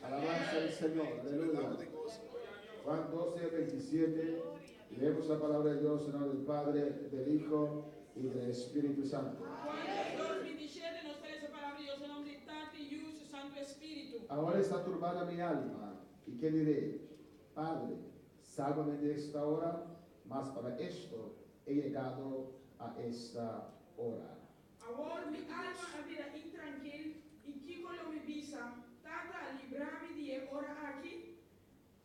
Alabanza al Señor, aleluya. Juan 12, 27. Leemos la palabra de Dios en nombre del Padre, del Hijo y del Espíritu Santo. Juan 2:27 nos trae esa palabra de Dios en nombre del Padre y Hijo y su Santo Espíritu. Ahora está turbada mi alma, ¿y qué diré? Padre, sálvame de esta hora, mas para esto he llegado a esta hora. Ahora mi alma habita intranquil y Kiko lo mi visa, tata librami de hora aquí,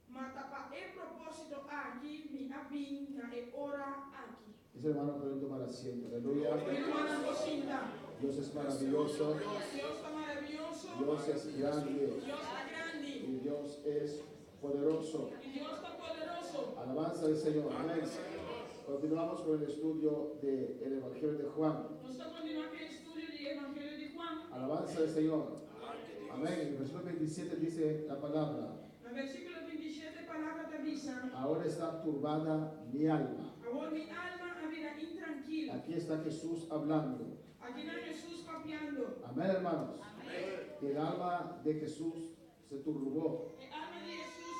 mata pa el propósito aquí, mi abin na e hora aquí. Mis hermanos pueden tomar asiento, aleluya. Mi hermana Josinda, Dios es maravilloso, Dios está maravilloso, Dios es grande Dios está grande y Dios es poderoso. y Dios está poderoso. Alabanza al Señor. Amén. Continuamos con el estudio del Evangelio de Juan. Nos está continuando el estudio del Evangelio de Juan. Alabanza al Señor. Amén. En el versículo 27 dice la palabra: En el versículo 27 palabra de avisa, ahora está turbada mi alma. ahora mi alma habita intranquila. Aquí está Jesús hablando. Aquí está Jesús papiando. Amén, hermanos. El alma de Jesús se turbó. El alma de Jesús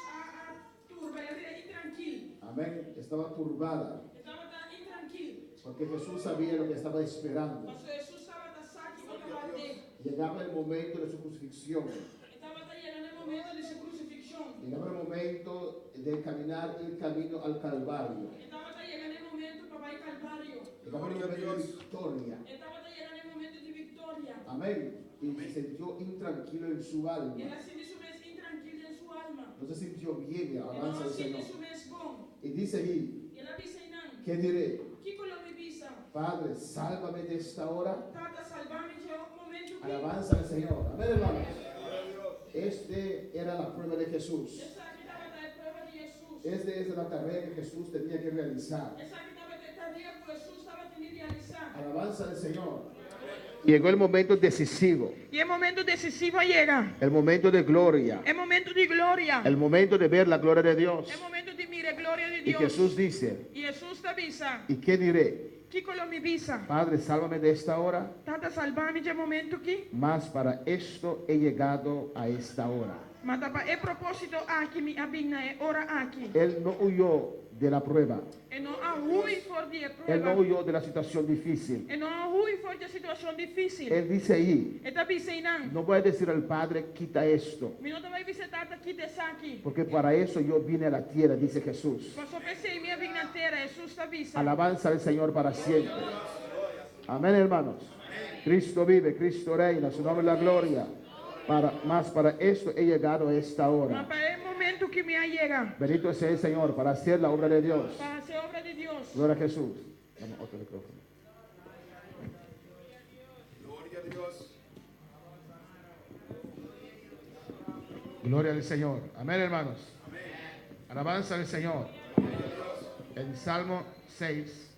turba, la vida intranquila. Amén. Estaba turbada Estaba tan intranquila. porque Jesús sabía lo que estaba esperando. Mas Jesús estaba tan saque con la bate. Llegaba el momento de su crucifixión. Estaba tan llegando el momento de su crucifixión. Llegaba el momento de caminar el camino al Calvario. Estaba tan llegando el momento para ir al Calvario. Llegaba el momento de victoria. Estaba tan llegando el momento de victoria. Amén. Y se sintió intranquilo en su alma. Y él así su vez intranquila en su alma. No se sintió bien, Y alabanza no al así Señor. su vez bon. Y dice ahí, Y él avisa y nan. ¿qué diré? Kiko lo mi visa. Padre, sálvame de esta hora. Tata salvame que un momento que. Alabanza al Señor. Amén, hermanos. Este era la prueba de Jesús. Esa aquí estaba la prueba de Jesús. Esta es la tarea que Jesús tenía que realizar. Esa aquí estaba de tarea que Jesús estaba teniendo que realizar. Alabanza al Señor. Llegó el momento decisivo, Y el momento decisivo llega. el momento de gloria, El momento de gloria. el momento de ver la gloria de Dios. El momento de mirar gloria de Y Dios. Jesús dice, Y Jesús te avisa. ¿y qué diré? Kiko lo mi visa. Padre, sálvame de esta hora, Tata salvame de momento aquí. mas para esto he llegado a esta hora. Mas para el propósito aquí mi abigna es hora aquí. Él no huyó de la prueba, E não há ruim for de él no prueba. huyó de la situación difícil. E não há ruim for de situação difícil. Él dice ahí, E tá pensando, no voy a decir al Padre, quita esto, me não vai visitar aqui dessa aqui. porque para eso yo vine a la tierra, dice Jesús. Passou pensei minha vigna inteira, Jesus tá vista. Alabanza al Señor para siempre. Amén, hermanos. Cristo vive, Cristo reina, su nombre es la gloria. Para esto he llegado a esta Mas hora. para o momento que me llega, Bendito sea el Señor para hacer la obra de Dios. para ser obra de Deus. Gloria a Jesús. Dame otro micrófono. Gloria a Dios. Gloria al Señor. Amén, hermanos. Alabanza al Señor. En Salmo 6,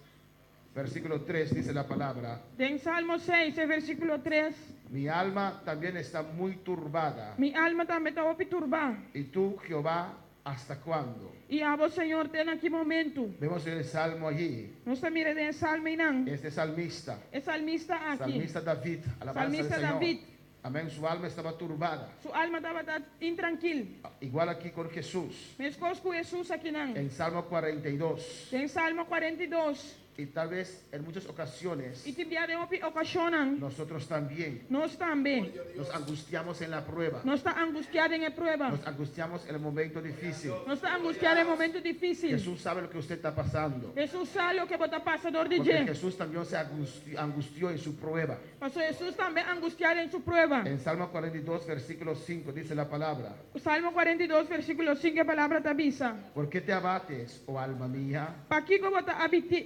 versículo 3 dice la palabra: Em Salmo 6, versículo 3, mi alma también está muy turbada. minha alma também está perturbada. ¿Y tú, Jehová, hasta cuándo? E a vos, Senhor, tem aqui momento. Vemos el salmo allí. Não está mirando em Salmo e não. Este salmista, É salmista aqui. salmista David, alabanza Salmista al Señor. David. Amén, su alma estaba turbada. Sua alma estava intranquila. Igual aquí con Jesús, Mas com Jesus aqui não. en Salmo 42. Tem Salmo 42. Y tal vez en muchas ocasiones E te enviarem ocasionan. nosotros también Nós também. nos angustiamos en la prueba. Nós está angustiado em prueba. Nos angustiamos en el momento difícil. Nós está angustiado em momento difícil. Jesús sabe lo que usted está pasando. Jesus sabe o que você passa dor de Porque dia. Jesús también se angustió en su prueba. Pastor Jesus também angustiado em sua prueba. En Salmo 42, versículo 5 dice la palabra: O Salmo 42, versículo 5, a palavra te avisa. ¿por qué te abates, oh alma mía, Para que eu vou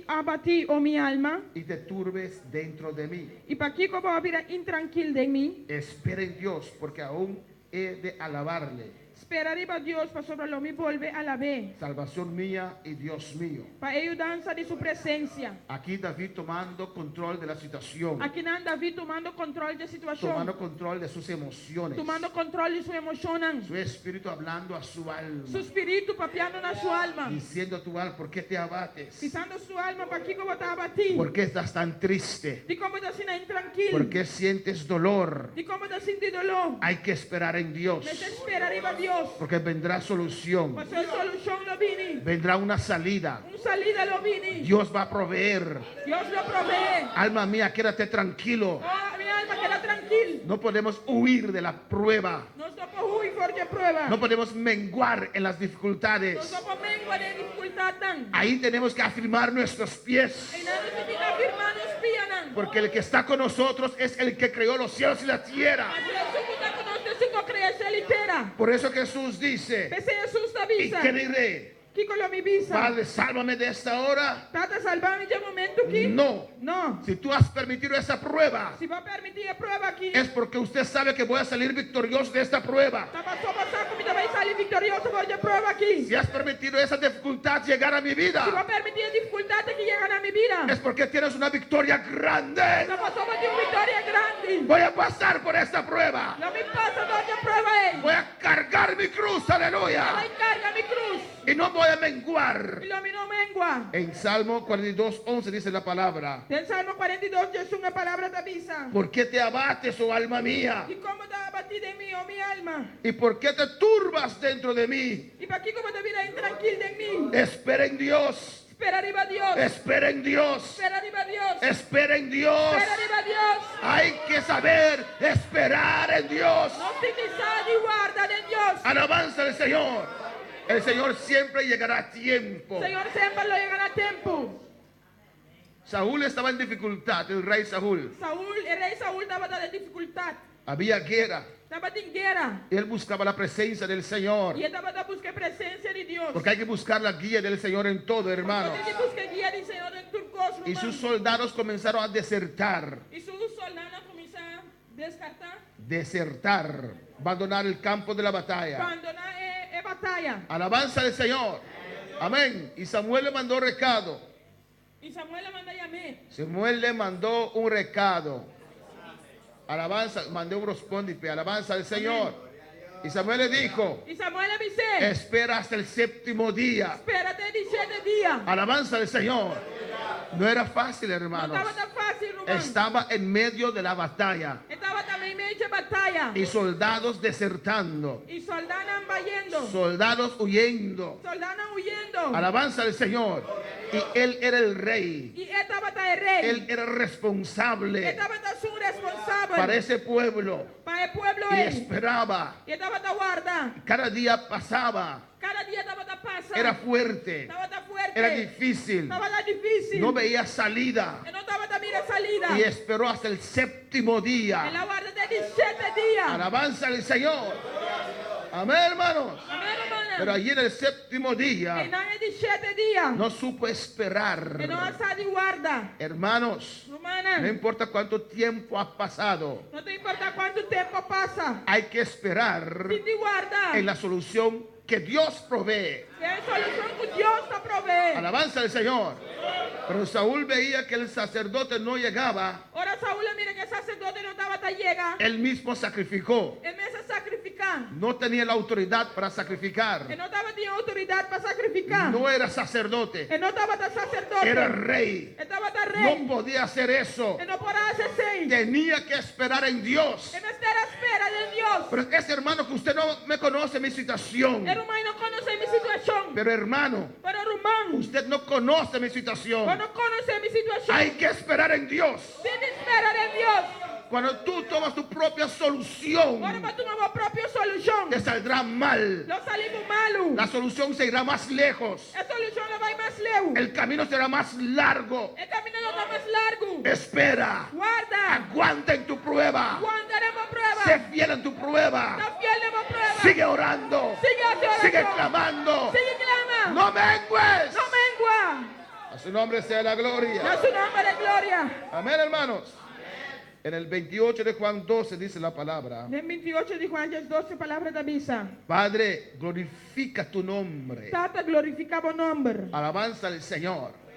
abati, oh minha alma? y te turbes dentro de mí? E para que eu vou virar intranquilo de mim? Espera en Dios, porque aún he de alabarle. Esperarei para Deus, para sobre lo me volver a la vez. Salvación mía y Dios mío. Para eu dançar de sua presença. Aquí David tomando control de la situación, Aqui não Davi tomando controle da situação. tomando control de sus emociones, Tomando controle de sua emoção. su espíritu hablando a su alma, Seu espírito papiando na sua alma. diciendo a tu alma: ¿por qué te abates? Pisando sua alma, para que eu vou estar abatido. ¿Por qué estás tan triste? De como está sendo intranquilo. ¿Por qué sientes dolor? De como está sentindo dolor. Hay que esperar en Dios. Mas esperarei para Deus. Dios. Porque vendrá solución. Mas el solución lo vini. Vendrá una salida. Un salida lo vini. Dios va a proveer. Dios lo provee. Alma mía, quédate tranquilo. Oh, mi alma queda tranquila. No podemos huir de la prueba. No somos huir porque prueba. No podemos menguar en las No dificultades. somos mengua de dificultad tan. Ahí tenemos que afirmar nuestros pies. Y nada significa firmar nos pianan. Porque el que está con nosotros es el que creó los cielos y la tierra. Mas el sucuta conoce cinco creación litera. Por eso Jesús dice, Pese Jesús ¿y avisa. qué diré? Kiko lo mi visa. Padre, sálvame de esta hora. Tata salvame ya momento aquí. No. No. Si tú has permitido esa prueba, Si va a permitir prueba aquí. es porque usted sabe que voy a salir victorioso de esta prueba. Tapa sopa saco mi vai salir victorioso por ya prueba aquí. Si has permitido esa dificultad llegar a mi Si va a vida, permitir dificultades que llegan a mi vida. es porque tienes una victoria grande. Tapa sopa de una victoria grande. Voy a pasar por esta prueba. No me pasa donde prueba es. Voy a cargar mi cruz, Va aleluya. a carga mi cruz. Y no voy a menguar. Y lo mi no mengua. En Salmo 42:11 dice la palabra: Del Salmo 42 es una palabra de avisa. ¿por qué te abates, oh alma mía? ¿Y cómo te abatida en mí, oh mi alma? ¿Y por qué te turbas dentro de mí? ¿Y para aquí cómo te vida intranquila en mí? Espera en Dios. Espera arriba Dios. Espera en Dios. Espera arriba Dios. Espera en Dios. Espera arriba Dios. Hay que saber esperar en Dios. No te y guarda de Dios. Alabanza al Señor. El Señor siempre llegará a tiempo. Señor siempre lo llegan a tiempo. Saúl estaba en dificultad, el rey Saúl. El rey Saúl estaba de dificultad. Había guerra. Estaba en guerra. Él buscaba la presencia del Señor. Y estaba de buscar presencia de Dios. Porque hay que buscar la guía del Señor en todo, hermanos. Porque hay que buscar guía del Señor en turcos, Y sus soldados comenzaron a desertar. Y sus soldados comienzan a descartar. Desertar. Abandonar el campo de la batalla. Abandonar batalla. Alabanza al Señor. Amén. Y Samuel le mandó recado. Y Samuel le manda a llamar. Samuel le mandó un recado. Alabanza, mandó un respondipe. Alabanza al Señor. Y Samuel le dijo: Y Samuel le dice: espera hasta el séptimo día. espérate 17 días. Alabanza al Señor. No era fácil, No hermanos. estaba tan fácil, Rubén. Estaba en medio de la batalla. Estaba también en medio de batalla. Y soldados desertando. Y soldados vayendo. Soldados huyendo. Soldados huyendo. Alabanza al Señor. Y él era el rey. Y estaba el rey. Él era responsable Estaba su responsable. para ese pueblo. Para el pueblo Y él. esperaba. Y estaba guarda. Cada día pasaba. Cada día estaba pasa. Era fuerte. Estaba fuerte. Era difícil. Estaba difícil. No veía salida. Y no estaba también salida. Y esperó hasta el séptimo En día. la guarda de 17 días. Alabanza al Señor. Amén, hermanos. Amén, hermana. Pero allí en el séptimo En día el 17 días. no supo esperar. Que no está de guarda. Hermanos, Romana. no importa cuánto tiempo ha pasado, No te importa cuánto tiempo pasa. hay que esperar Si te guarda. en la solución que Dios provee. La solución que Dios te provee. Alabanza al Señor. Pero Saúl veía que el sacerdote no llegaba. Ahora Saúl mira que el sacerdote no estaba hasta llega. Él mismo sacrificó. Él me hace sacrificar. No tenía la autoridad para sacrificar. Él no estaba tenía autoridad para sacrificar. No era sacerdote. Él no estaba hasta sacerdote. Era rey. Él estaba hasta rey. No podía hacer eso. Él no podía hacer seis. Tenía que esperar en Dios. Él está a la espera de Dios. Pero es hermano que usted no me conoce mi situación. El humano no conoce mi situación. Pero hermano, Pero Rumán, usted no conoce mi situación. no conoce mi situación. Hay que esperar en Dios. Sin espera de Dios. Cuando tú tomas tu propia solución, Ahora para tu nueva propia solución. te saldrá mal. No salimos malos. La solución se irá más lejos. La solución no va a ir más lejos. El camino será más largo. El camino no está más largo. Espera. Guarda. Aguanta en tu prueba. Aguantaremos prueba. Sé fiel en tu prueba. Está fiel de prueba. Sigue orando. Sigue haciendo Sigue oración. clamando. Sigue clama. No mengues. No mengua. A su nombre sea la gloria. A su nombre de gloria. Amén, hermanos. En el 28 de Juan 12 dice la palabra: En 28 de Juan 12 palabras de misa. Padre, glorifica tu nombre. Tata glorificaba nombre. Alabanza al Señor.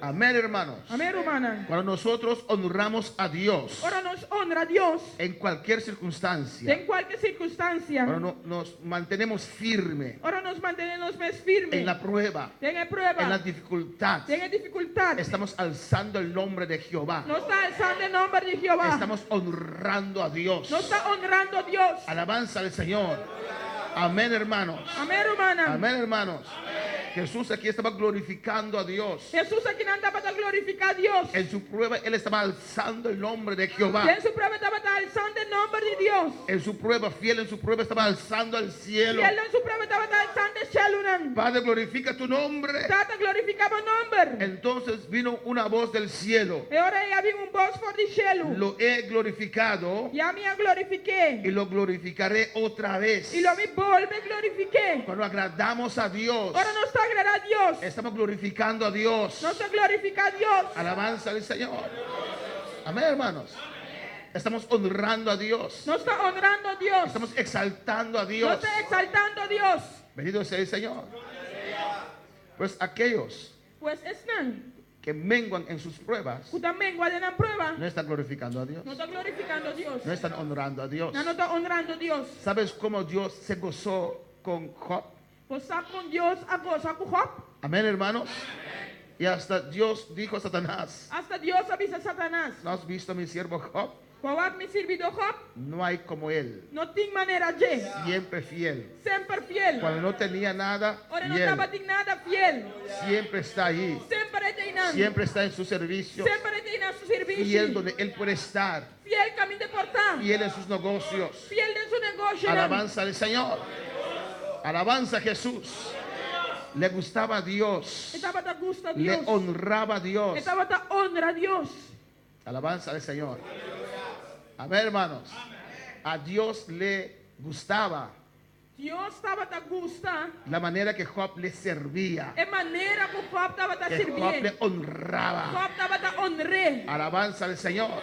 Amén, hermanos. Amén, hermana. Cuando nosotros honramos a Dios Ahora nos honra a Dios en cualquier circunstancia, en cualquier circunstancia. cuando nos mantenemos firmes Ahora nos mantenemos más firmes. en la prueba, En la prueba. en la dificultad, En la dificultad. estamos alzando el nombre de Jehová. No está alzando el nombre de Jehová. Estamos honrando a Dios. No está honrando a Dios. Alabanza al Señor. Amén, hermanos. Amen, Romana. Amén, hermanos. Jesús aquí estaba glorificando a Dios. Jesus aqui não estava a glorificar a Deus. En su prueba, él estaba alzando el nombre de Jehová. E em sua prova estava alçando o nome de Deus. En su prueba, fiel en su prueba, estaba alzando al E cielo. ele em sua prova estava alçando o céu. Não. Padre, glorifica tu nombre. Tata glorificava o nome. Entonces vino una voz del cielo. E ora havia voz fora de cielo. Lo he glorificado E a minha glorifiquei. y lo glorificaré otra vez. E lo me volve glorifiquei. Cuando agradamos a Dios, Ora não está agradar a Deus. estamos glorificando a Dios. Não está glorificar a Deus. Alabanza al Señor. Amén, hermanos. Estamos honrando a Dios. Não está honrando a Deus. Estamos exaltando a Não Dios. está exaltando a Deus. Bendito sea el Señor. Pues aquellos Pois estão. que menguan en sus pruebas Que também guardam a prova. no están glorificando a Dios. Não está glorificando a Deus. No están honrando a Dios. Não está honrando a Deus. ¿Sabes cómo Dios se gozó con Job? Você está com Deus a gozar com Job. Amén, hermanos. Y hasta Dios dijo a Satanás: Hasta Deus avisa a Satanás. ¿no has visto a mi siervo Job? Qual é meu servido Job? No hay como él. Não tem maneira de. Siempre fiel. Sempre fiel. Cuando no tenía nada, Ora não fiel. estava de nada fiel. Siempre está ahí. Sempre treinando. Siempre está en su servicio. Sempre treinando seu serviço. Fiel donde él puede estar. Fiel caminho de portar. Fiel en sus negocios. Fiel em seu negócio. Alabanza al Señor. Alabanza a Jesús. Le gustaba a Dios. Estava da gusto a Le Deus. honraba a Dios. Estava da honra a Deus. Alabanza al Señor. Amén, hermanos. A Dios le gustaba Deus estava da gusto. la manera que Job le servía. É maneira que Job estava da Que Job servir. le honraba. Job estava da honra. Alabanza al Señor.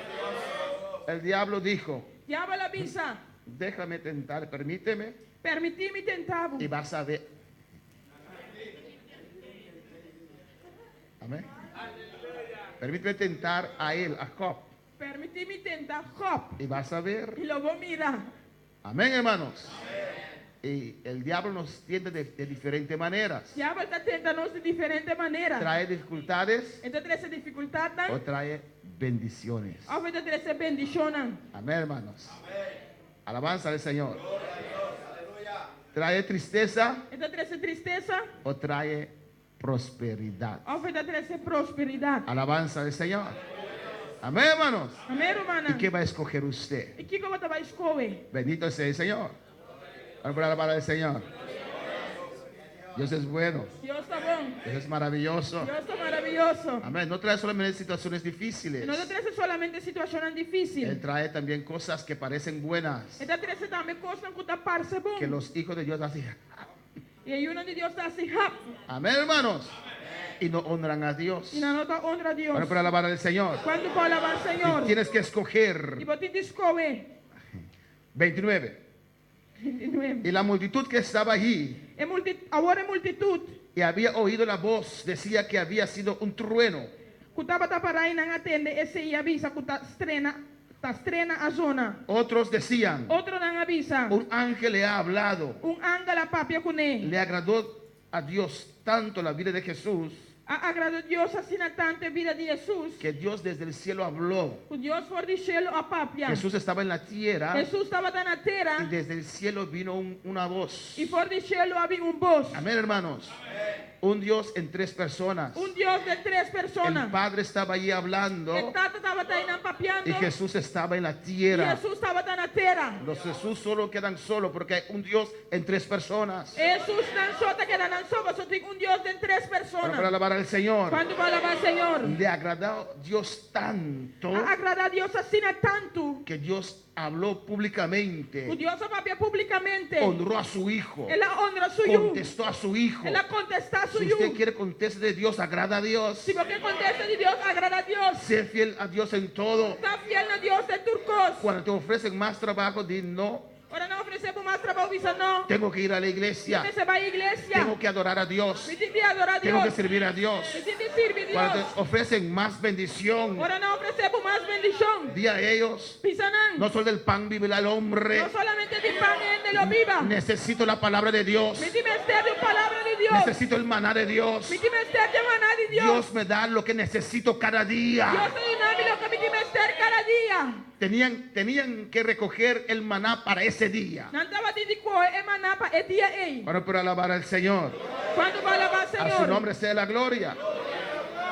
El diablo dijo: Diabo avisa. déjame tentar, permíteme, Permiti-me tentar. y vas a ver. Amén. Permíteme tentar a él, a Job, Permiti-me tentar Job. y vas a ver. E lo vou mirar. Amén, hermanos. Y el diablo nos tiende de diferentes maneras. Diabo está tentando de diferente maneira. Trae dificultades Então, essa dificuldade, o trae bendiciones. ao invés de essa bendição, Amén, hermanos. Alabanza al Señor. Trae tristeza então, essa tristeza, o trae prosperidad. ao invés de essa prosperidade. Alabanza al Señor. Amén, hermanos. Amém, romana? ¿Y qué va a escoger usted? E que como você vai escolher? Bendito sea el Señor. Vamos por la palabra del Señor. Dios es bueno. Deus está bom. Dios es maravilloso. Deus está maravilhoso. Amén. No trae solamente situaciones difíciles. Não traz solamente situações Él difíceis. trae también cosas que parecen buenas. Então, traz também coisas que te parecem bom. Que los hijos de Dios hacen. E aí, onde Deus está assim, rápido. Amén, hermanos. Y no honran a Dios. E na nota honra a Deus. Vamos por la palabra del Señor. Quando for alabar o Senhor, Y tienes que escoger. e você escolher. 29. 29. Y la multitud que estaba allí Agora é multitud. y había oído la voz decía que había sido un trueno. Que estava para aí não atende, esse aí avisa que está estrena a zona. Otros decían: Outro não avisa. un ángel le ha hablado. Ángel a papia com ele. Le agradó a Dios tanto la vida de Jesús Agradou Deus assim na tanta vida de Jesus. que Dios desde el cielo habló. Que Deus for de cielo a papia. Jesús estaba en la tierra Jesus estava na terra. y desde el cielo vino una voz. E for de cielo havia voz. Amén, hermanos. Un Dios en tres personas. Deus de três pessoas. El Padre estaba allí hablando O Tata estava aí papiando. y Jesús estaba en la E tierra. Jesus estava na terra. Los Jesús solo quedan solos porque hay un Dios en tres personas. Jesus não só está querendo, não só tem Deus de três pessoas. Para alabar al Señor. Quando vai alabar o Senhor. Le agradó Dios tanto Agradar a Deus assim tanto. que Dios habló públicamente. O Deus papia publicamente. Honró a su hijo. Ela honra seu filho. Contestó a su hijo. Ela contesta seu Si filho. usted quiere contestar de Dios, agrada a Dios. Se você contesta de Deus, agrada a Deus. Sé fiel a Dios en todo. Está fiel a Deus de turcos. Cuando te ofrecen más trabajo, di no. Ora não oferecemos mais trabalho, visa não. Tengo que ir a la iglesia. Você vai à igreja. Tengo que adorar a Dios. Me senti adorar a Tengo que Deus. servir a Dios. Me senti servir a Cuando Deus. te ofrecen más bendición, Ora não oferecemos mais bendição. di a ellos, Pisa não. no solo del pan vivirá el hombre. Não solamente de pão de lo viva. Necesito la palabra de Dios. Me di mistério, palavra de Dios. Necesito el maná de Dios. Mi timester de maná de Dios. Dios me da lo que necesito cada día. Dios te da lo que mi timester cada día. Tenían que recoger el maná para ese día. Nantaba di ko e maná pa e dia ei. Bueno, para alabar al Señor. Cuando va a alabar al A su Señor. nombre sea la gloria.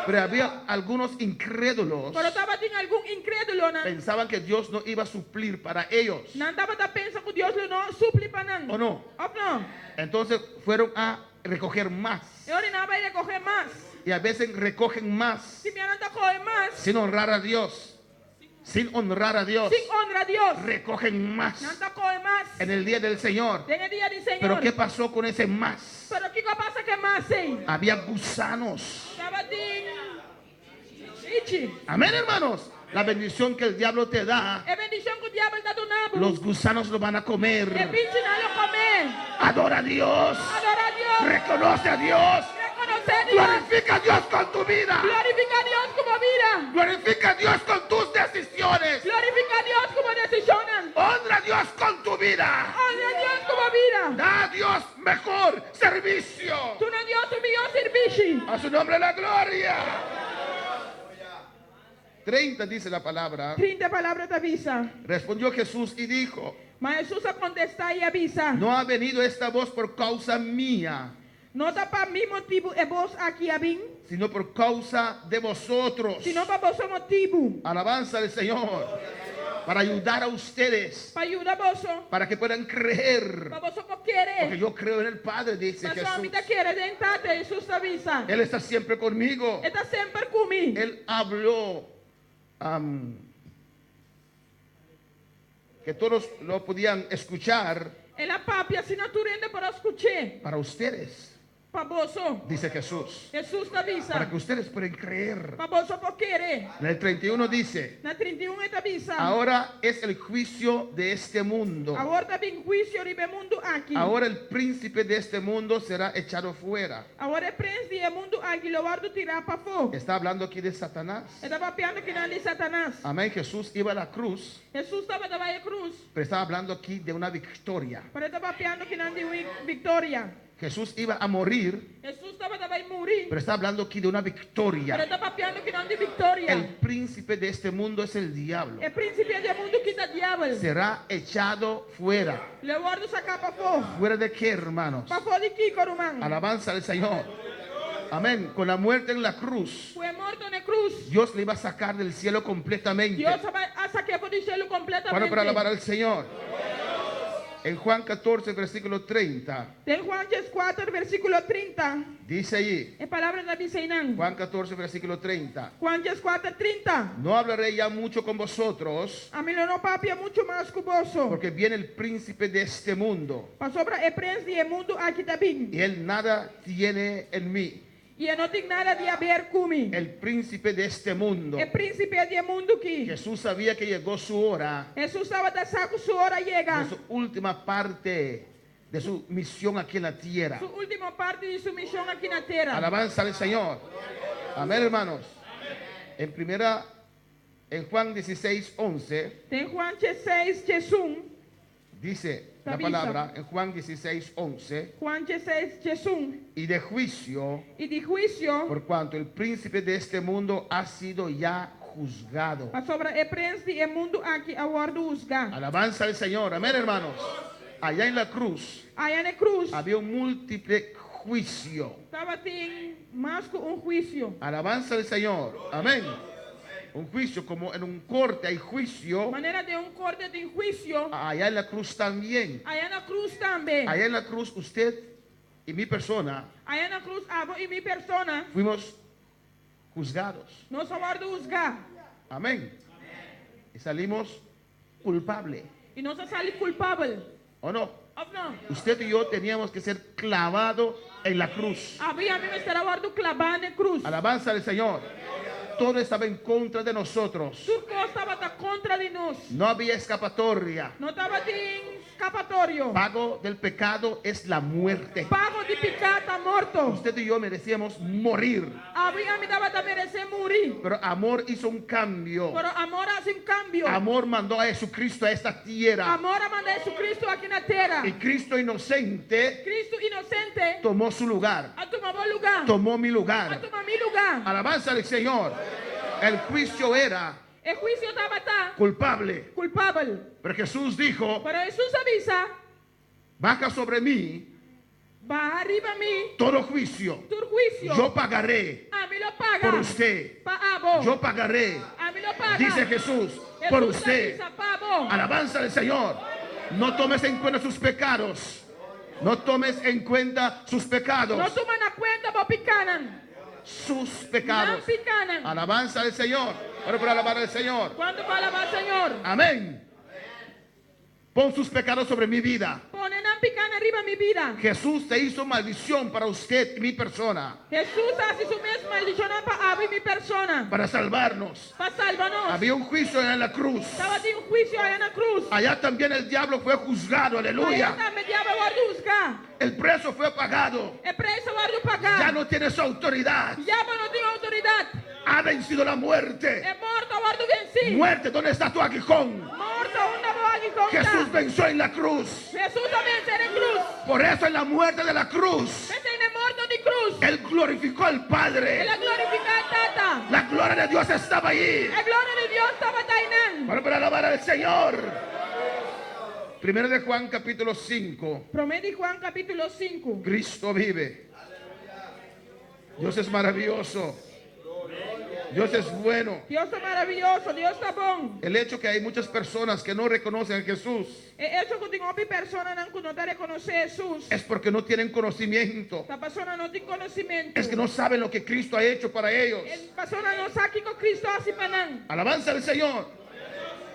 Pero había algunos incrédulos. Pero estaba en algún incrédulo na. Pensaban que Dios no iba a suplir para ellos. Nantaba ta pensa que Dios no supli pa nan. ¿O no? Of no. Entonces fueron a recoger más. E ora na vai recoger más. Y a veces recogen más Si me anda coge más. sin honrar a Dios. Sin honrar a Dios. Sin honra a Dios. Recogen más Nanta coge más. en el día del Señor. En el día del Señor. Pero ¿qué pasó con ese más? Pero ¿qué pasa que más sí? Había gusanos. Estaba din ichi. Amén, hermanos. La bendición que el diablo te da, E bendición que o diabo está donando. los gusanos lo van a E comer. bicho não lo comer. Adora a Dios. Adora a Dios. Reconoce a Dios. Reconocer a Dios. Glorifica a Dios con tu vida. Glorifica a Dios como vida. Glorifica a Dios con tus decisiones. Glorifica a Dios como decisión. Honra a Dios con tu vida. Honra a Dios como vida. Da a Dios mejor servicio. Tú no Dios tu mio servicio. A su nombre la gloria. 30 dice la palabra. 30 palabras te avisa. Respondió Jesús y dijo: Mas Jesús a contestar y avisa. no ha venido esta voz por causa mía, No está para mi motivo e vos aquí a mí, sino por causa de vosotros. sino para vos motivo. Alabanza al Señor. Para ayudar a ustedes, Para ayudar a vos. para que puedan creer. Para vos que Porque quiere. yo creo en el Padre, dice Para su Jesús. amita quiere dentate. Jesús te avisa. Él está siempre conmigo. Está siempre conmigo. Él habló que todos lo podían escuchar En la papia assinatura para escuchar. para ustedes, Para vos. dice Jesús. Jesús te avisa. Para que ustedes puedan creer. Para vos por querer. En el 31 dice: Na 31 te avisa. ahora es el juicio de este mundo. Agora vem juízo ribe mundo aqui. Ahora el príncipe de este mundo será echado fuera. Agora é príncipe do mundo aqui, lo guardo tirar para fora. Está hablando aquí de Satanás. Estava piando que não de Satanás. Amén. Jesús iba a la cruz, Jesus estava da vai cruz. pero estaba hablando aquí de una victoria. Pero estava piando que não de vitória. Jesús iba a morir, Jesus estava da vai morir. pero está hablando aquí de una Pero victoria. estava piando que não de vitória. El príncipe de este mundo es el diablo. É príncipe do mundo que está diabo. Será echado fuera. Le guardo sacar para fora. ¿Fuera de qué, hermanos? Para fora de aqui, corumão. Alabanza al Señor. Amén. Con la muerte en la cruz, Foi morto na cruz. Dios le iba a sacar del cielo completamente. Dios a sacar do cielo completamente. Bueno, para alabar al Señor. En Juan 14, versículo 30, Tem Juan 4, versículo 30. dice allí, É palavra da Biseinã. Juan 14, versículo 30, Juan 4, 30. no hablaré ya mucho con vosotros, A mim não papia muito mais que você. porque viene el príncipe de este mundo, Para sobra é príncipe do mundo aqui também. y él nada tiene en mí. E eu não tenho nada de haver comigo. El príncipe de este mundo. É príncipe do mundo aqui. Jesús sabía que llegó su hora, Jesus estava da saco sua hora chega. de su última parte de su misión aquí en la tierra. Sua última parte de sua missão aqui na terra. Alabanza al Señor. Amén, hermanos. En Juan 16, 11, Tem Juan 6, 1. dice la Avisa. palabra, en Juan 16, 11, Juan 6, 1. y de juicio, E de juízo. por cuanto el príncipe de este mundo ha sido ya juzgado. Para sobra é príncipe do mundo aqui agora juzgar. Alabanza al Señor. Amén, hermanos. Allá en la cruz Aí na cruz. había un múltiple juicio. Estava tem mais que juízo. Alabanza al Señor. Amén. Un juicio, como en un corte hay juicio, Maneira de corte de juízo. allá en la cruz también. Aí na cruz também. Allá en la cruz usted y mi persona Aí na cruz, Avo e minha persona, fuimos juzgados. nós somos de juzgar. Amén. Y salimos culpables. E nós saímos culpáveis. ¿O no? Ou não? Usted y yo teníamos que ser clavados en la cruz. Havia me estará guardo clavar na cruz. Alabanza al Señor. Todo estaba en contra de nosotros. Tudo estava contra de nós. No había escapatoria. Não estava de escapatorio. Pago del pecado es la muerte. Pago de pecado morto. Usted y yo merecíamos morir, Había me daba a merecer morir. pero amor hizo un cambio. Pero amor hace un cambio. Amor mandó a Jesucristo a esta tierra. Amor manda a Jesucristo aquí en la tierra. Y Cristo inocente Cristo inocente tomó su lugar, a tomar lugar. tomó mi A lugar. tomar mi lugar. Alabanza al Señor. El juicio era El juicio estaba tan culpable, culpable. pero Jesús dijo: Pero Jesús avisa, baja sobre mí va arriba a mí todo juicio. tu juicio. Yo pagaré A mí lo paga. por usted. Pa abo. Yo pagaré, A mí lo paga. dice Jesús, Jesús por usted. avisa, pa abo. Alabanza al Señor. No tomes en cuenta sus pecados. No tomes en cuenta sus pecados. No toman a cuenta por picanan. Sus pecados. No picanan. Alabanza al Señor. Ora por alabar al Señor. ¿Cuándo va a alabar Señor? Amén. Pon sus pecados sobre mi vida. Ponen a pican arriba mi vida. Jesús te hizo maldición para usted y mi persona, Jesús hace su misma maldición para abo y mi persona. para salvarnos. Para salvarnos. Había un juicio en la cruz. Estaba de un juicio allá en la cruz. Allá también el diablo fue juzgado. Allá Aleluya. también diablo guarduzca. El precio fue pagado. El precio guardu pagar. Ya no tiene su autoridad. Diablo no tiene autoridad. Ha vencido la muerte. Es muerto guardu en sí. Muerte, ¿dónde está tu aguijón? Muerto una boa y conta. Jesús venció en la cruz. Jesús también será en cruz. Por eso en la muerte de la cruz, Ese es muerto de cruz. Él glorificó al Él Padre. la glorifica tata. La gloria de Dios estaba allí. La gloria de Dios estaba tainan. Bueno, para alabar al Señor. Primero de Juan capítulo 5. Promete Juan capítulo 5. Cristo vive. Dios es maravilloso. Dios es bueno. Dios es maravilloso, Dios está bon. El hecho que hay muchas personas que no reconocen a Jesús Eso que tengo mi persona no te reconoce a Jesús. es porque no tienen conocimiento. La persona no tiene conocimiento. Es que no saben lo que Cristo ha hecho para ellos. La persona no sabe que Cristo hace para nan. Alabanza al Señor.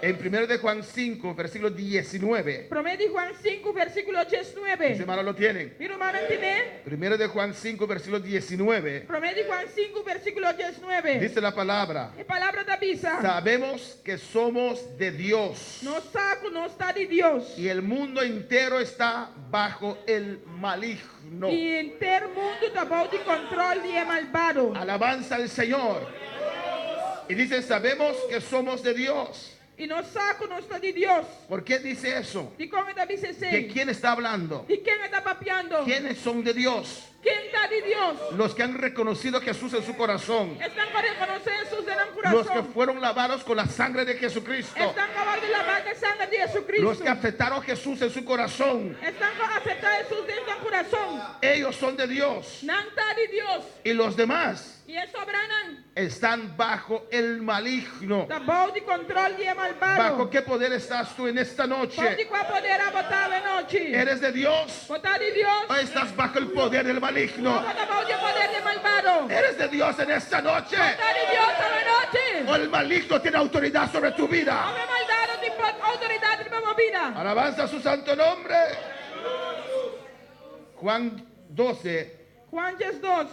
En 1 de Juan 5, versículo 19. Promete Juan 5, versículo Mis 19. hermanos lo tienen. Mi hermano tiene. 1 de Juan 5, versículo 19. Promete Juan 5, versículo 19. Dice la palabra: La palabra de avisa. sabemos que somos de Dios No saco, no está de Dios. y el mundo entero está bajo el maligno. Y entero mundo está bajo de control de malvado. Alabanza al Señor. Y dice: sabemos que somos de Dios. Y no saco, no está de Dios. ¿Por qué dice eso? ¿De cómo está dice ¿De quién está hablando? ¿De quién está papeando? ¿Quiénes son de Dios? ¿Quién está de Dios? Los que han reconocido a Jesús en su corazón. Están para reconocer Jesús en el Los que corazón. fueron lavados con la sangre de Jesucristo. Están acabados de la vaca sangre de Jesucristo. Los que aceptaron a Jesús en su corazón. Están a aceptar Jesús dentro del corazón. Ellos son de Dios. No está de Dios. Y los demás Y eso sobranan. están bajo el maligno. Está bajo de control de malvado. ¿Bajo qué poder estás tú en esta Bajo noche? de cuál poder a votar de noche. ¿Eres de Dios Votar de Dios. o estás bajo el poder del maligno? Está bajo de poder de malvado. ¿Eres de Dios en esta noche Votar de Dios a la noche. o el maligno tiene autoridad sobre tu vida? Hombre maldado de autoridad de mi vida. Alabanza a su santo nombre. Juan 12, Juan 2,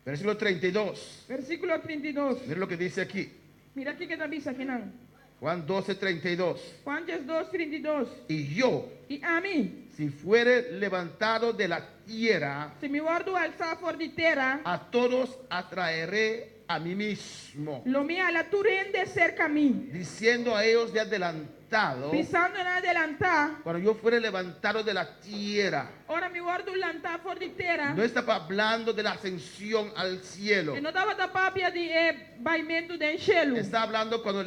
versículo 32. versículo 32. Mira lo que dice aquí. Mira aquí que te avisa, Kenan. Juan 12, 32. Juan 2, 32. Y yo, Y a mí, si fuere levantado de la tierra, si mi guardo alza por de tierra, a todos atraeré a mí mismo, lo mío a la turende cerca a mí. diciendo a ellos de adelantado, Pisando en adelantar, cuando yo fuere levantado de la tierra. ahora mi guardo lantar por de tierra. No estaba hablando de la ascensión al cielo. E não dava da papia de baimento de enchelo. Está hablando cuando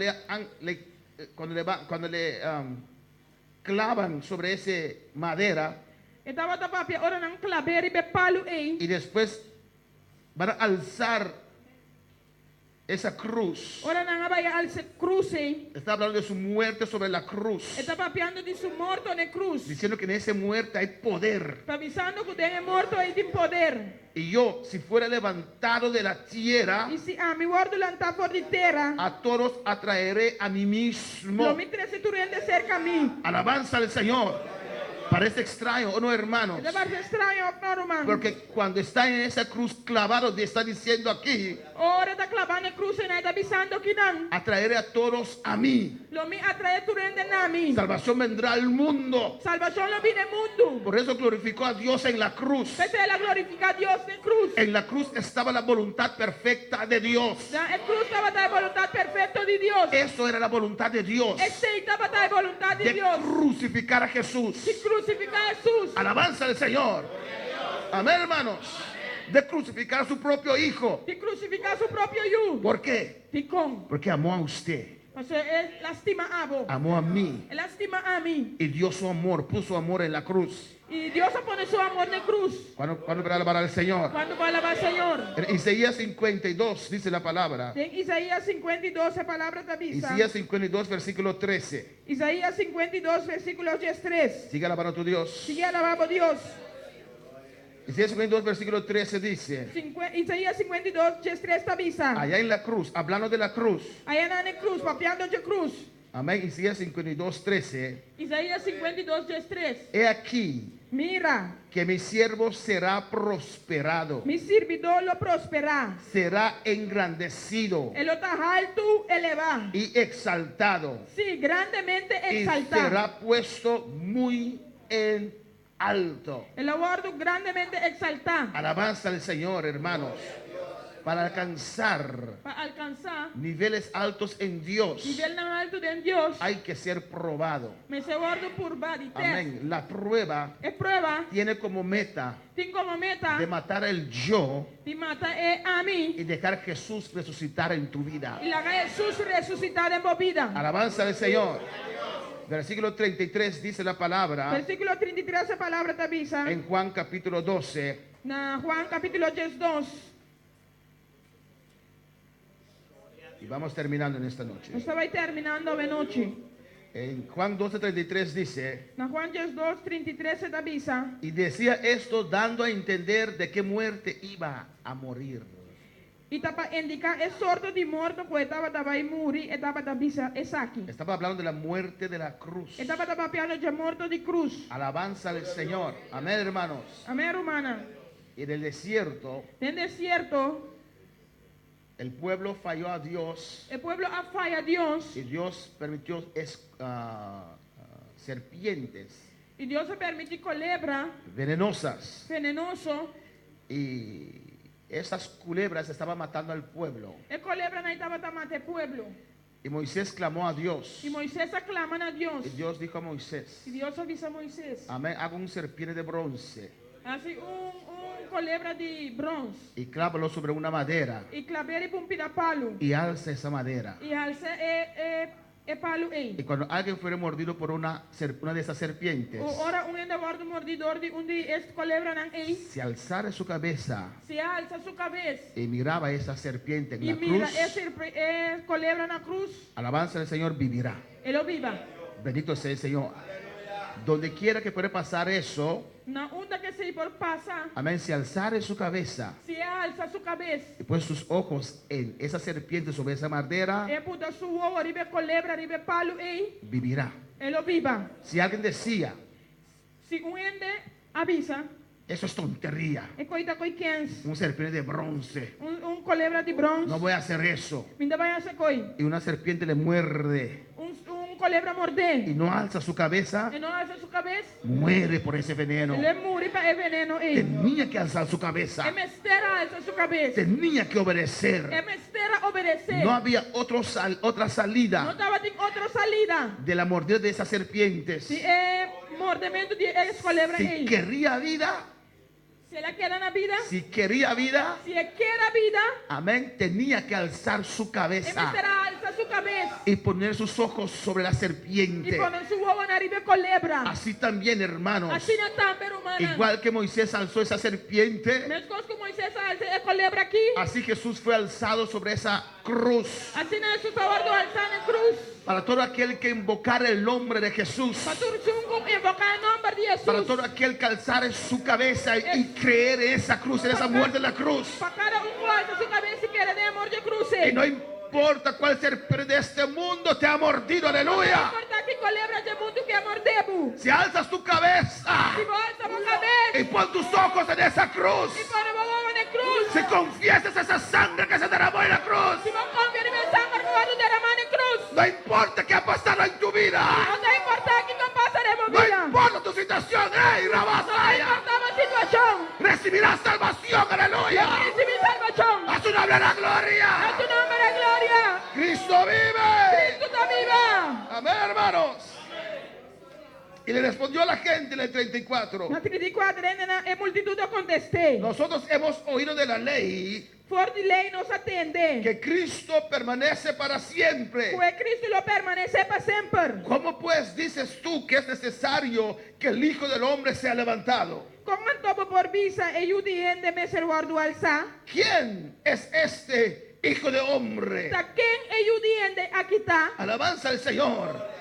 clavan sobre esa madera E dava da papia, ora não claver e bepalo ei. y después van a alzar esa cruz. Ora não abaya alce cruz ei. Está hablando de su muerte sobre la cruz, Está papiando de su morto na cruz. diciendo que en esa muerte hay poder. Está avisando que tem morto aí de poder. Y yo, si fuera levantado de la tierra, E se a mi guardo lantar por de terra, a todos atraeré a mí mismo. lo mi trece turende cerca a mim. Alabanza al Señor. Parece extraño, ¿o no, hermanos? Det var extraño, norman. Porque cuando está en esa cruz clavado, está diciendo aquí, Ora da clavando cruz en esta bisando kinan. atraeré a todos a mí. Lo mi atrae tu rende nami. Salvación vendrá al mundo. Salvación lo viene mundo. Por eso glorificó a Dios en la cruz. Pese la glorifica a Dios en cruz. En la cruz estaba la voluntad perfecta de Dios. Da en cruz estaba la voluntad perfecta de Dios. Eso era la voluntad de Dios. Este estaba la voluntad de De Dios. crucificar a Jesús. Si crucifica a Jesús. Alabanza al Señor. Amén, hermanos. De crucificar a su propio hijo. Si crucifica a su propio yo. ¿Por qué? Si con. Porque amó a usted. O sea, él lastima a vos. Amó a mí. Él lastima a mí. Y dio su amor, puso amor en la cruz. Y Dios pone su amor en la cruz. ¿Cuándo va a alabar al Señor? Cuando va a alabar al Señor. En Isaías 52 dice la palabra. En Isaías 52, palabra de avisa. Isaías 52, versículo 13. Isaías 52, versículo 3. Sigue alabando a tu Dios. Sigue alabando a Dios. Isaías 52, versículo 13 dice. Isaías 52, 3 te avisa. Allá en la cruz, hablando de la cruz. Allá en la cruz, papeando de cruz. Amén. Isaías 52, 13. Isaías 52, 3. He aquí Mira, que mi siervo será prosperado. mi servidor lo prospera. Será engrandecido Él lo está alto, eleva. y exaltado. Sí, grandemente Y exaltado. será puesto muy en alto. El abordo grandemente exaltado. Alabanza al Señor, hermanos. Para alcanzar Para alcanzar niveles altos en Dios, nivel tan alto de Dios, hay que ser probado. me se guardo por body test. Amén. La prueba Es prueba, tiene como meta tiene como meta de matar el yo de matar a mí y dejar a Jesús resucitar en tu vida. y la Jesús resucitar en mi vida. Alabanza al Señor. Versículo 33 dice la palabra Versículo 33, palabra te avisa. en Juan capítulo 12. Na Juan capítulo 2. Y vamos terminando en esta noche. Estaba terminando de noche. En Juan 12:33 dice, Na Juan 2, 33 te avisa. y decía esto dando a entender de qué muerte iba a morir. E para indicar é sorto de morto que estava vai morrer, estava da bisa é aqui. Estaba hablando de la muerte de la cruz. Estava piano de morto de cruz. Alabanza al Señor. Amén, hermanos. Amém, romana. Y en el desierto, En desierto, el pueblo falló a Dios o pueblo afaya a Deus y Dios permitió serpientes e Deus permite culebra venenosas. venenoso. Y esas culebras estaban matando al pueblo. E culebra não estava mate pueblo. Y Moisés clamó a Dios. E Moisés aclama a Deus. Y Dios dijo a Moisés, E Deus avisa a Moisés. amén, haga un serpiente de bronce Assim, culebra de bronze. y clávalo sobre una madera E claveira e pumpira palo. y alza esa madera. E alça e palo Y ei. cuando alguien fuera mordido por una de esas serpientes, O ora ende bordo mordidor de este culebra não ei. si alzara su cabeza Se alça sua cabeça y miraba a esa serpiente en e la mira cruz, esse culebra na cruz, alabanza del Señor, vivirá. ele viva. Bendito sea el Señor. Donde quiera que pueda pasar eso, Na onda que se por passar, amén, si alzara su cabeza se alça sua cabeça, y pues sus ojos en esa serpiente sobre esa madera, e puta sua ovo, ribe culebra, ribe palo, ei, vivirá. ele viva. Si alguien decía, Se ende avisa, eso es tontería, e coita coi quens, un serpiente de bronce, culebra de bronze, no voy a hacer eso, minda vai a coi, y una serpiente le muerde culebra y morder, no alza su cabeza, e não alça sua cabeça, muere por ese veneno. ele morre para veneno, ei. Tenía que alzar su E cabeza, mestera alça sua cabeça, tenía que e obedecer. mestera obedecer. No había otra Não salida estava de outra salida. de la mordida de esas serpientes. Se é mordimento de culebra Si aí. quería vida, Se ela quer na vida, si quería vida, se quer a vida, amén, tenía que alzar su e cabeza meterá alça sua cabeça. y poner sus ojos sobre la E serpiente. põe sua ovo na riba culebra. Así también, hermanos, Assim na também, humana. igual que Moisés alzó esa serpiente, Mesmo coisa que Moisés alça é culebra aqui. así Jesús fue alzado sobre esa cruz. Assim na sua favor do alçar na cruz. Para todo aquel que invocara el nombre de Jesús, Para tu invocar o nome de Jesus. para todo aquel que alzara su cabeza y creer en esa cruz, en esa muerte en la cruz. Para cada alça sua cabeça e quer de amor de cruz. Y no importa cuál serpiente de este mundo te ha mordido, Não aleluya. importa que culebra de mundo que é mordebu. Si alzas tu cabeza Se volta a cabeça y pon tus ojos en esa cruz, e põe a mão na cruz. si confiesas esa sangre que se derramó en la cruz, Se não confia em meu sangue, que vai derramar na cruz. no importa qué ha pasado en tu vida, Não tem importar que não passaremos no vida. importa tu situación, ¡ey, Não Rabasaya! importa a situação. Recibirás salvación, aleluya. Recibe salvação. A su nombre la A gloria. tu nome é glória. Cristo vive. Cristo está viva. Amén, hermanos. Y le respondió a la gente en el 34. Na 34, a multidão contestei. Nosotros hemos oído de la ley For de lei nos atende. que Cristo permanece para siempre. Que Cristo lo permanece para sempre. ¿Cómo pues dices tú que es necesario que el Hijo del Hombre sea levantado? Como topo por visa e o diende me ser guardo alça. ¿Quién es este Hijo de Hombre? Ta quem e o diende aqui está. Alabanza al Señor.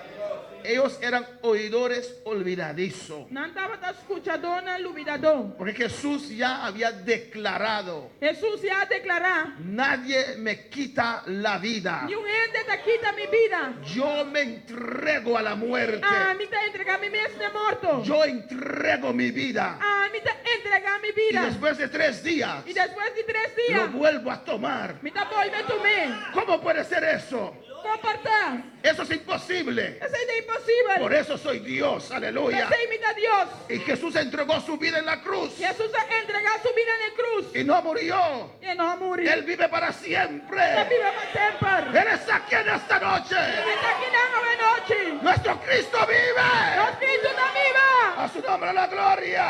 Ellos eran oidores olvidadizos. Não estava da escuchadona luvidador. Porque Jesús ya había declarado: Jesus já declarar. nadie me quita la vida. Nenhum ente está quita minha vida. Yo me entrego a la muerte. A mim está entregar mi mesmo de morto. Yo entrego mi vida. A mim está entregar mi Y vida. después de 3 días E depois de 3 lo dias, vuelvo a tomar. me está volvendo tomar. ¿Cómo puede ser eso? Comportar. Eso es imposible. Essa é impossível. Por eso soy Dios. Aleluya. Essa imita Deus. Y Jesús entregó su vida en la cruz. Jesus entregar sua vida na cruz. Y no murió. E não morreu. Él vive para Está siempre. viva para sempre. Él está aquí en esta noche. Está aqui na noite. Nuestro Cristo vive. Nosso Cristo está viva. A su nombre la gloria.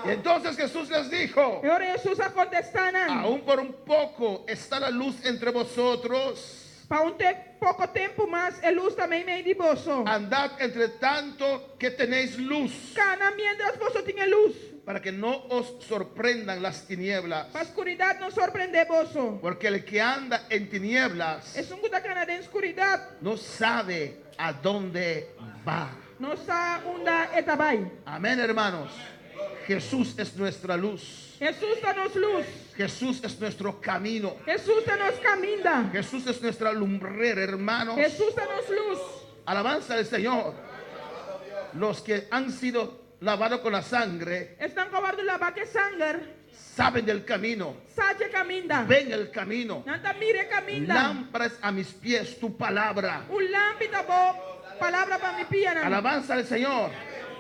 Y entonces Jesús les dijo: E ora Jesus a contestar. aún por un poco está la luz entre vosotros. Para pouco tempo mais, a luz também me de bolso. Andad entre tanto que tenéis luz, Cana mientras vos tenha luz. para que no os sorprendan las tinieblas. Para a escuridão não surpreender bolso. Porque el que anda en tinieblas É um que cana de escuridão. no sabe a dónde va. Não sabe onde está vai. Amén, hermanos. Jesús es nuestra luz. Jesus está nos luz. Jesús es nuestro camino. Jesus está nos caminha. Jesús es nuestra lumbrera, hermanos. Jesus está nos luz. Alabanza al Señor. Los que han sido lavados con la sangre Estão cobrando lavar que sangue. saben del camino, Sabe caminha. ven el camino. Não tá mire caminha. Lámparas a mis pies tu palabra. O lâmpada boa. Palavra para mi piana. Alabanza al Señor.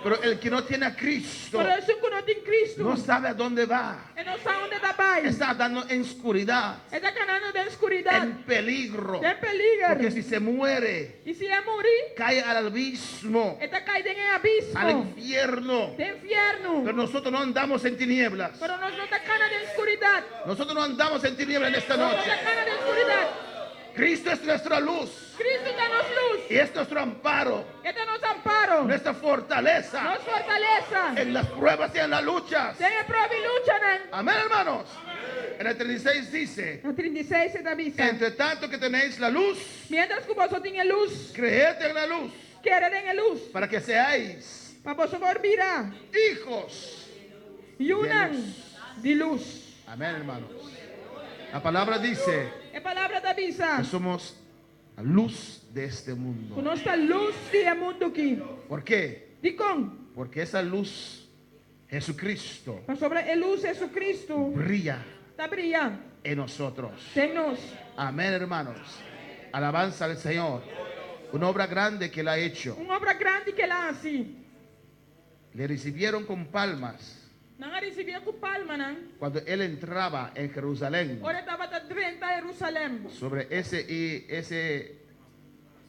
Pero el que no tiene a Cristo Por isso que não tem Cristo. no sabe a dónde va. E não sabe onde está vai. Está dando en oscuridad, Está canando de escuridão. en peligro. Tem perigo. Porque si se muere, E se é morir, cae al abismo, está caído em abismo. al infierno. De inferno. Pero nosotros no andamos en tinieblas. Pero nós não está cana de escuridão. Nosotros no andamos en tinieblas en esta Nós não noche. está cana de escuridão. Cristo es nuestra luz Cristo está nos luz. y es nuestro amparo, Este é nosso amparo. nuestra fortaleza Nos fortaleza. en las pruebas y en las luchas. Tem prova e luta, né? Amén, hermanos. En el 36 dice: No 36 está vista. entre tanto que tenéis la luz, Mientras que vos tenha luz, creed en la luz, querer en luz. para que seáis Para vos virar. hijos. E unam de luz. Amén, hermanos. La palabra dice É palavra da visa. que somos la luz de este mundo. Conosco luz de mundo aqui. ¿Por qué? De com? Porque esa luz, Jesucristo, Para sobre a luz Jesus Cristo. brilla Está brilhando. en nosotros. Tem nós. Amén, hermanos. Alabanza al Señor. Una obra grande que Él ha hecho. Uma obra grande que lá assim. Le recibieron con palmas Não a recebia com palma, não. cuando Él entraba en Jerusalén Ora estava da 30 Jerusalém. sobre ese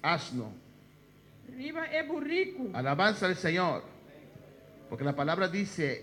asno. Riba é burrico. Alabanza al Señor. Porque la palabra dice: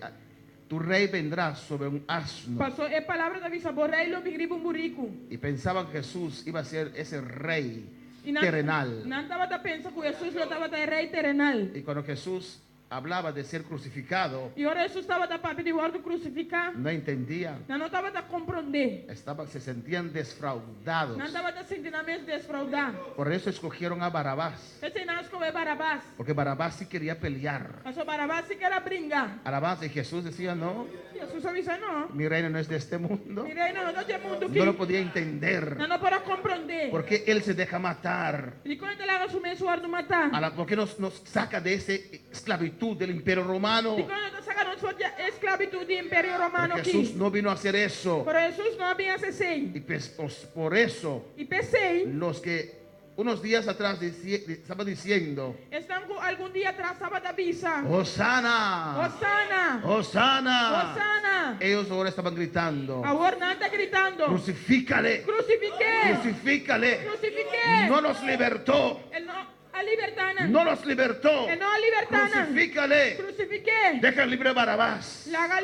tu rey vendrá sobre un asno. Passou é palavra da visa. Borrei lo bigribo burrico. Y pensaban que Jesús iba a ser ese rey E não terrenal. estava da pensa que Jesus lo estava da rei terrenal. Y cuando Jesús hablaba de ser crucificado, E ora Jesus estava da papi de guarda crucificar. no entendían. Não estava da compreender. Se sentían defraudados. Não estava da sentimento desfraudar. Por eso escogieron a Barabás. Esse não escolheu Barabás. Porque Barabás sí quería pelear. Mas o Barabás se quer brincar. Alabanza. Y Jesús decía: no, E Jesús avisa no. Mi reino no es de este mundo. Mi reino non è del mondo qui. No lo podía entender. Non lo potrà comprendere. ¿Por qué Él se deja matar? Di come te l'ha assume su ardu mata. ¿Por qué nos saca de esa esclavitud del imperio romano? Di come te sacano su esclavitud di imperio romano Porque Jesús qui. no vino a hacer eso. Pero Jesús no había ese sei. Y pues, por eso, I per sei los que unos días atrás estaban diciendo, están algún día atrás sabato avisa. Hosanna, Hosanna. Hosanna. Hosanna. Ellos ahora estaban gritando, Ahora no está gritando. crucifícale, Crucifiqué. crucifícale. Crucifiqué. No nos libertó, El no a libertana. no nos libertó. El no a libertana. Crucifícale. Crucifiqué. Deja libre a Barabás. La haga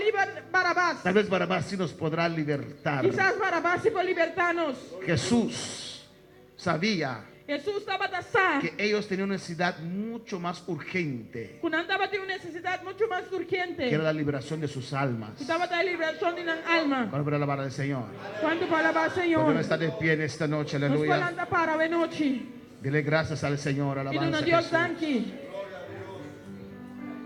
Barabás. Tal vez Barabás sí nos podrá libertar. Quizás Barabás y por libertanos. Jesús sabía Jesús estaba tasado. que ellos tenían una necesidad mucho más urgente, Cuando andaba de una necesidad mucho más urgente. que era la liberación de sus almas. Estaba de liberación de una alma. Vamos a alabar al Señor. Cuando palabra Porque Señor. no está de pie en esta noche, Nos aleluya. volanda para venoci. Dile gracias al Señor, Y alabanza no a Dios Jesús. danki.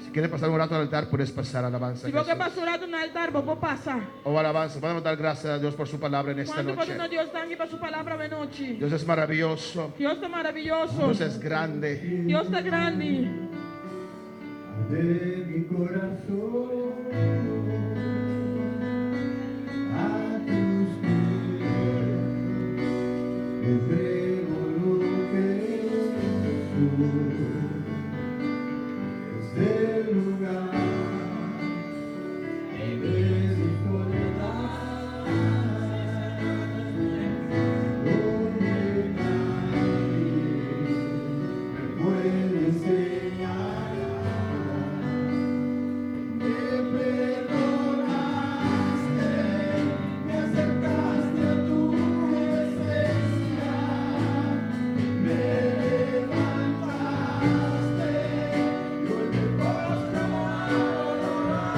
Si quieres pasar un rato al altar, puedes pasar, alabanza a Si vos que Jesús. pasurato un altar, vos puedes pasar. Oh, alabanza, podemos dar gracias a Dios por su palabra en esta Cuando noche. podemos Dios danki para su palabra venoci. Dios es maravilloso, Dios es maravilloso. Dios es grande. Dios es grande. De mi corazón a tus pies entrego lo que soy. Desde el lugar de mi soledad donde nadie me puede enseñar. Me perdonaste, me acercaste a tu presencia, me levantaste, y hoy me postro a adorarte.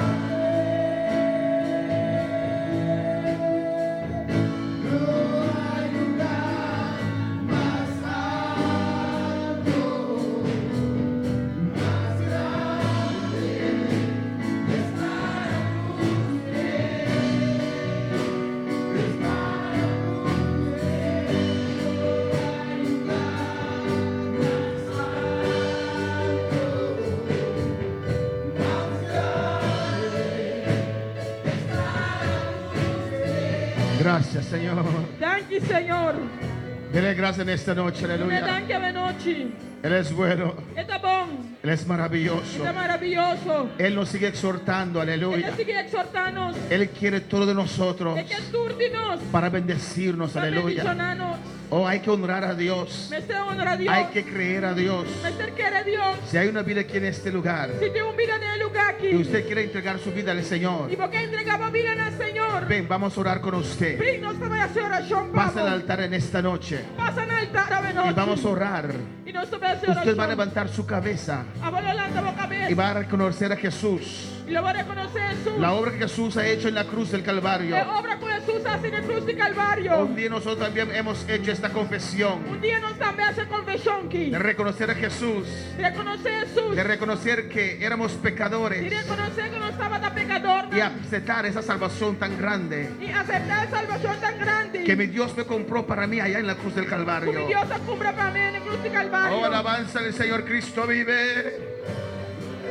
No hay lugar más alto, más grande. Gracias, Señor. Danki Señor. Dile gracias en esta noche, Ne aleluya. danki a venoci. Él es bueno, È bon. Él es maravilloso. È maravilloso. Él nos sigue exhortando, Él aleluya. sigue exhortanos. Él quiere todo de nosotros Es que turdinos. para bendecirnos, aleluya. Bendicionanos. Oh, hay que honrar a Dios. Me esté honra a Dios. Hay que creer a Dios. Me esté quiere Dios. Si hay una vida aquí en este lugar Si te un vida nel lugar y aquí. usted quiere entregar su vida al Señor, Y porque entregamos vida al Señor. ven, vamos a orar con usted. Prima stava a orazione. Pasa al altar en esta noche Pasa en altar a y venoci. vamos a orar. Y no stava a Usted va a orazione. levantar su cabeza A volo l'anda boca y va a reconocer a Jesús. Y lo voy a reconocer Jesús. La obra que Jesús ha hecho en la cruz del Calvario. Le obra con Jesús hace en el cruz de Calvario. Un día nosotros también hemos hecho esta confesión Un día nos también hace confesión aquí. de reconocer a Jesús, Reconocer a Jesús. de reconocer que éramos Y pecadores reconocer que no estaba tan pecador. y aceptar esa salvación tan grande Y aceptar salvación tan grande. que mi Dios me compró para mí allá en la cruz del Como Calvario. Dios se cumpla para mí en el cruz de Calvario. Oh, alabanza del Señor, Cristo vive.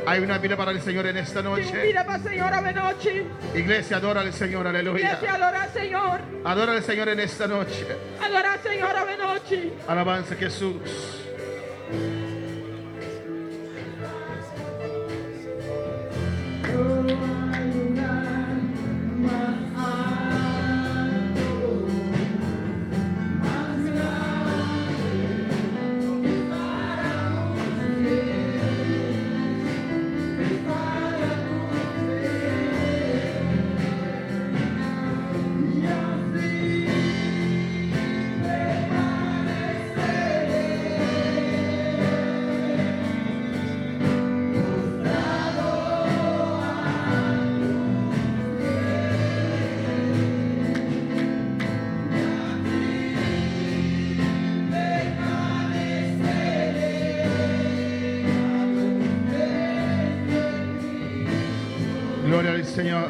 Hay una vida para el Señor en esta Tengo noche. vida para el Señor a venoci. Iglesia, adora al Señor, aleluya. Iglesia, adora al Señor. Adora al Señor en esta noche. Adora al Señor a venoci. Alabanza a Jesús. No hay lugar más alto, más grande para usted, para usted. Y así Gloria al Señor.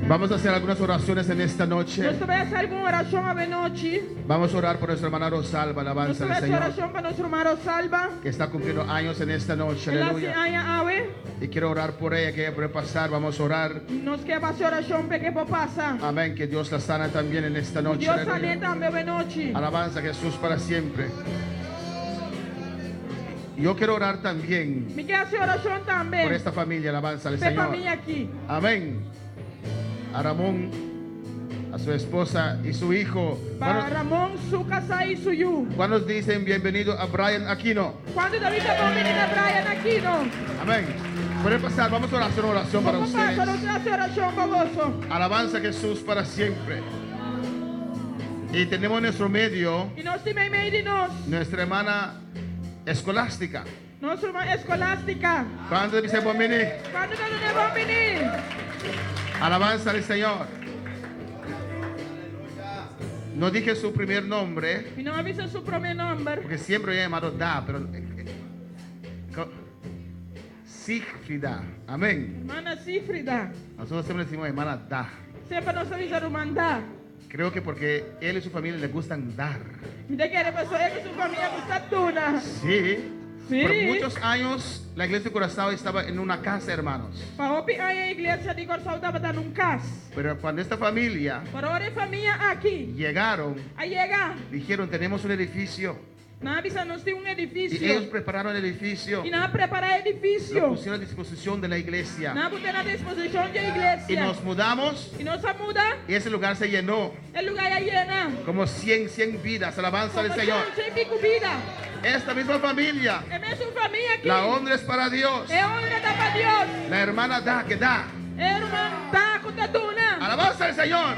Vamos a hacer algunas oraciones en esta noche. Nós vamos fazer alguma oração a noite. Vamos a orar por nuestra hermana Rosalba, Nós alabanza vamos al fazer Señor, oração para nosso irmão Salva. que está cumpliendo años en esta noche. Ela se Aleluya. aia awe. Y quiero orar por ella, que ella puede pasar. Vamos a orar. Nós quer fazer oração para que possa passar. Amén. Que Dios la sana también en esta noche. Deus Aleluya. saneta a noite. Alabanza a Jesús para siempre. Yo quiero orar también Me quer fazer oração também. por esta familia. Alabanza al Essa Señor. família aqui. Amén. A Ramón, a su esposa y su hijo. Para Ramon, su casa e su yu. ¿Cuántos dicen bienvenido a Brian Aquino? Quando David está bom, menina Brian aqui, não. Amén. Pueden pasar. Vamos a hacer una oración para Vamos passar, nós ustedes. vamos fazer oração para você. Alabanza a Jesús para siempre. Y tenemos en nuestro medio E nós temos em meio de nós. nuestra hermana escolástica. Nossa irmã escolástica. ¿Cuántos dicen bienvenido? Quando nós não vamos venir. Alabanza al Señor. No dije su primer nombre, E não avisa seu primeiro nome. porque siempre he llamado Da, pero Sigfrida. Amén. Irmã Cifrida. Nosotros siempre decimos hermana Da. Sempre nós avisamos mandar. Creo que porque él y su familia les gustan dar. Me dê que pessoa é que sua família custa tuna. Sí. Sí. Por muchos años la iglesia de Curazao estaba en una casa, hermanos. Para hopi a igreja de Coração estava dando cas. Pero cuando esta familia Para hora família aqui. llegaron, Aí chega. dijeron, tenemos un edificio. Na avisa nós temos Y ellos edifício. prepararon el edificio. E na preparar Lo edifício. pusieron a disposición de la iglesia. Na botar na disposição de Y igreja. nos mudamos E nós muda. y ese lugar se llenó. El lugar é llena. Como 100 vidas. Alabanza al Señor. Sem vida. Esta misma familia. É mesmo família aqui. La honra es para Dios. É honra da para Deus. La hermana Da, que da. Irmã, tá com tatuna. Alabanza al Señor.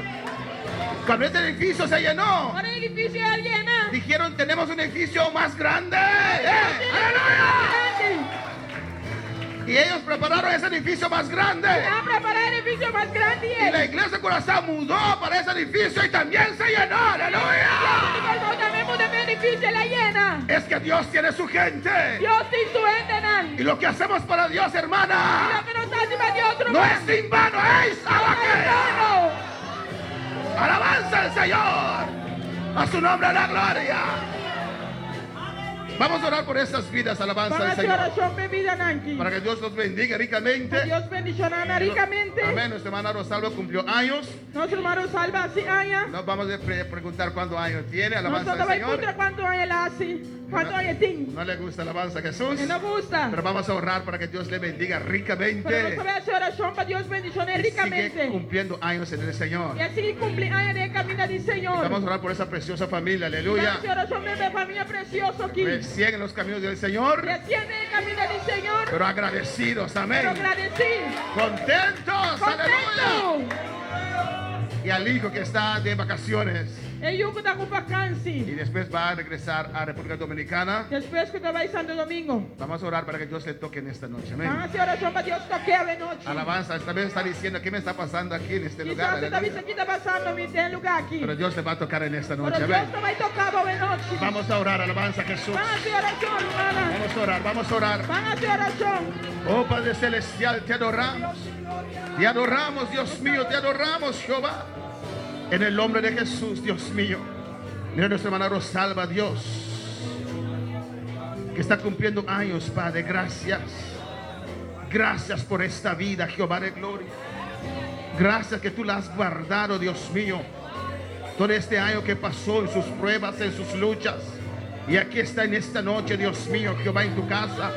Cuando este edificio se llenó, Para o edifício é llena. dijeron, tenemos un edificio más grande. ¡Aleluya! Y ellos prepararon ese edificio más grande. A preparar edifício mais grande. Y la iglesia de Curazao mudó para ese edificio y también se llenó. ¡Aleluya! Também muda meu edifício, ela é llena. Es que Dios tiene su gente. Deus tem sua gente. Y lo que hacemos para Dios, hermana, Lo que nos hace para Deus outro. no es en vano. ¡Ey, sabaque! Alabanza al Señor. A su nombre la gloria. Vamos a orar por esas vidas. Alabanza Vamos al a hacer Señor. oração bebida nanki. Para que Dios los bendiga ricamente. Deus bendicionará ricamente. Amén. Nuestra hermana Rosalba cumplió años. Nosso irmão salva se aia. Nos vamos a preguntar cuántos años tiene. Alabanza Nós al vai Señor. contra quanto aia ela hace. Quanto aia tem. No le gusta alabanza a Jesús. E não gusta. Pero vamos a orar para que Dios le bendiga Pero ricamente. nós vamos fazer oração para Deus bendicionar Sigue ricamente. cumpliendo años en el Señor. E assim cumprir aia de caminho de Senhor. Vamos a orar por esa preciosa familia. Aleluya. Vamos fazer oração minha família preciosa aqui. Recién en los caminos del Señor. Desciende el camino del Señor. Pero agradecidos. Pero Amén. agradecido. Contentos. Aleluya. Contento. Y al hijo que está de vacaciones. E eu que está com Y vacância. después va a regresar a República Dominicana. Depois que eu vai Santo Domingo. Vamos a orar para que Dios le toque en esta noche. Vamos Amén. fazer oração para Deus toque a noite. Alabanza. Esta vez está diciendo qué me está pasando aquí en este E lugar. sabe, David, Aleluya. aqui está passando, me tem lugar aqui. Pero Dios le va a tocar en esta Pero noche. Deus Amén. vai tocar a noite. Vamos a orar. Alabanza a Jesús. Vamos fazer oração, hermana. Vamos a orar. Vamos a orar. Vamos fazer oração. Oh Padre Celestial, te adoramos. Te adoramos, Dios mío, te adoramos, Jehová. En el nombre de Jesús, Dios mío. Mira nuestra hermana Rosalba, Dios, que está cumpliendo años, Padre. Gracias. Gracias por esta vida, Jehová de gloria. Gracias que tú la has guardado, Dios mío. Todo este año que pasó en sus pruebas, en sus luchas. Y aquí está en esta noche, Dios mío, Jehová, en tu casa.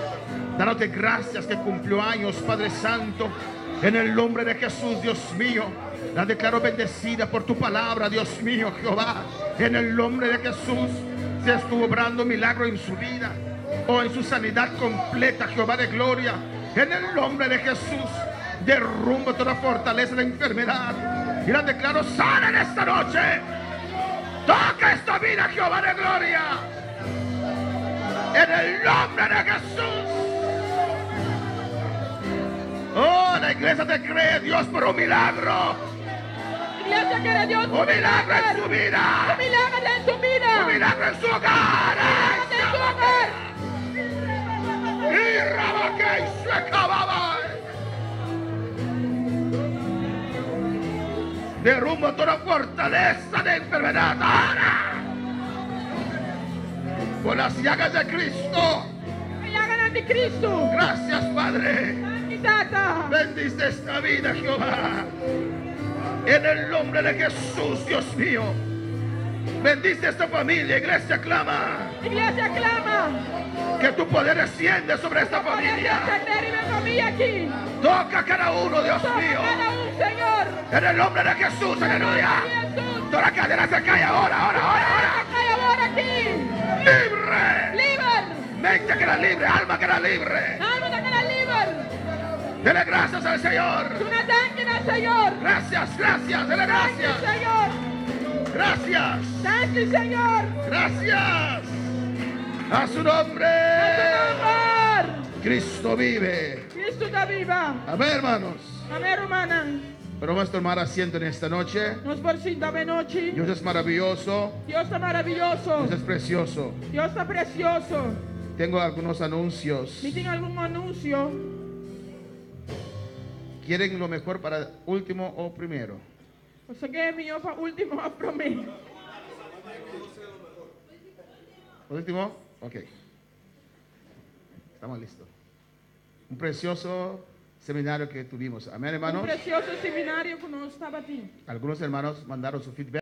Dándote gracias que cumplió años, Padre Santo. En el nombre de Jesús, Dios mío. La declaro bendecida por tu palabra, Dios mío, Jehová. En el nombre de Jesús. Se estuvo obrando milagro en su vida. O en su sanidad completa, Jehová de gloria. En el nombre de Jesús. Derrumbo toda fortaleza de enfermedad. Y la declaro sana en esta noche. Toca esta vida, Jehová de gloria. En el nombre de Jesús. Oh, la iglesia te cree, Dios, por un milagro. Iglesia quiere Dios. Un milagro en su vida. Un milagro en tu vida. Un milagro en su hogar. En tu hogar. Y rabaque y se acababa. Derrumbo toda fortaleza de enfermedad ahora. Por las llagas de Cristo. Kailangan natin Kristo. Gracias, Padre. Thank you, Tata. Bendice esta vida, Jehová. En el nombre de Jesús, Dios mío. Bendice esta familia, iglesia, clama. Iglesia, clama. Que tu poder desciende sobre esta Poder familia. descender y mi familia aquí. Toca a cada uno, Dios Toca mío. cada uno, Señor. En el nombre de Jesús, aleluya. Jesús. Toda cadena se cae ahora, ahora, ahora, ahora. Cae ahora aquí. Libre. Liber. Mente que era libre, alma que era libre. Alma na ka na liber. Dele gracias al Señor. Sunatan na, Señor. Gracias, gracias, dele Thank you, gracias. Señor. Gracias, Thank you, Señor. gracias. A su nombre. Amor. Cristo vive. Cristo está viva. Amén, hermanos. Amén, hermana. Pero vamos a tomar asiento en esta noche. Nos presenta noche. Dios es maravilloso. Dios está maravilloso. Dios es precioso. Dios está precioso. Tengo algunos anuncios. ¿Me tiene algún anuncio? ¿Quieren lo mejor para último o primero? O sea que es mío para último para mí. ¿Último? Ok. Estamos listos. Un precioso seminario que tuvimos. Amén, Un hermanos. precioso seminario que nos estaba aquí. Algunos hermanos mandaron su feedback.